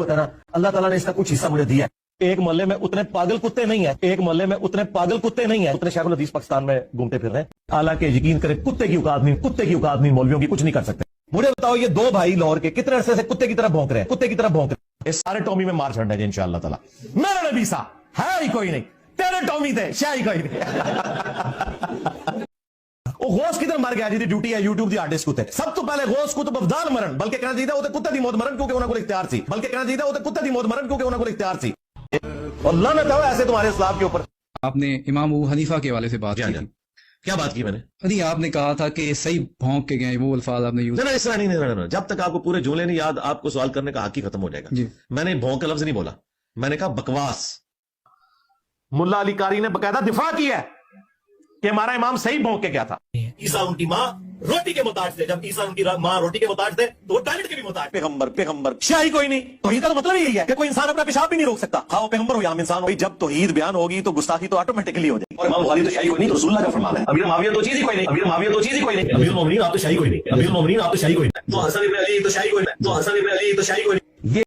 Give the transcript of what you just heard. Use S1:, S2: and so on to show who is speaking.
S1: हुआ था ना, अल्लाह ताला ने इसका कुछ हिस्सा मुझे दिया है। एक मोहल्ले में उतने पागल कुत्ते नहीं है, एक मोहल्ले में उतने पागल कुत्ते नहीं है, उतने शेखुल हदीस पाकिस्तान में घूमते फिर रहे हैं। हालांकि यकीन करें कुत्ते की औकात नहीं, कुत्ते की औकात नहीं, मौलवियों की कुछ नहीं कर सकते। मुझे बताओ ये दो भाई लाहौर के कितने अरसे से कुत्ते की तरह भौंक रहे हैं, कुत्ते की तरह भौंक रहे हैं। इस सारे टॉमी में मार छड़ना है इंशाअल्लाह ताला। मेरा नबी सा है ही कोई नहीं, तेरे टॉमी थे शाही कोई नहीं। ਉਹ ਗੌਸ ਕਿਧਰ ਮਰ ਗਿਆ ਜਿਹਦੀ ਡਿਊਟੀ ਹੈ YouTube ਦੀ ਆਰਟਿਸਟ ਕੁੱਤੇ। ਸਭ ਤੋਂ ਪਹਿਲੇ ਗੌਸ ਕੁਤਬ ਅਫਜ਼ਾਲ ਮਰਨ, ਬਲਕਿ ਕਹਿਣਾ ਚਾਹੀਦਾ ਉਹ ਤੇ ਕੁੱਤੇ ਦੀ ਮੌਤ ਮਰਨ ਕਿਉਂਕਿ ਉਹਨਾਂ ਕੋਲ ਇਖਤਿਆਰ ਸੀ, ਬਲਕਿ ਕਹਿਣਾ ਚਾਹੀਦਾ ਉਹ ਤੇ ਕੁੱਤੇ ਦੀ ਮੌਤ ਮਰਨ ਕਿਉਂਕਿ ਉਹਨਾਂ ਕੋਲ ਇਖਤਿਆਰ ਸੀ। और लानत है ऐसे तुम्हारे इस्लाम के ऊपर।
S2: आपने इमाम अबू हनीफा के हवाले से बात की थी,
S1: क्या बात की मैंने?
S2: नहीं आपने कहा था कि सही भौंक के गए, वो अल्फाज आपने यूज।
S1: इस तरह नहीं, जब तक आपको पूरे जुमले नहीं याद आपको सवाल करने का हक ही खत्म हो जाएगा
S2: जी।
S1: मैंने भौंक का लफ्ज नहीं बोला, मैंने कहा बकवास। मुल्ला अली कारी ने बकायदा दिफा किया है कि हमारा इमाम सही भौंक के गया था। ईसा उनकी माँ रोटी के मोहताज थे, जब ईसा उनकी माँ रोटी के मोहताज थे तो वो टॉयलेट के भी मोहताज। पैगंबर शाही कोई नहीं। तौहीद का मतलब यही है कि कोई इंसान अपना पेशाब भी नहीं रोक सकता, हाँ वो पैगंबर हो या आम इंसान हो। जब तौहीद बयान होगी तो गुस्ताखी तो ऑटोमेटिकली हो जाएगी। और इमाम बुखारी तो शाही कोई नहीं, तो रसूलुल्लाह का फरमान है। अमीर मुआविया तो चीज ही कोई नहीं, अमीर मुआविया तो चीज ही कोई नहीं, अमीरुल मोमिनीन आप तो शाही कोई नहीं, अमीरुल मोमिनीन आप तो शाही कोई नहीं, तो हसन इब्न अली तो शाही कोई नहीं, तो हसन इब्न अली तो शाही कोई नहीं।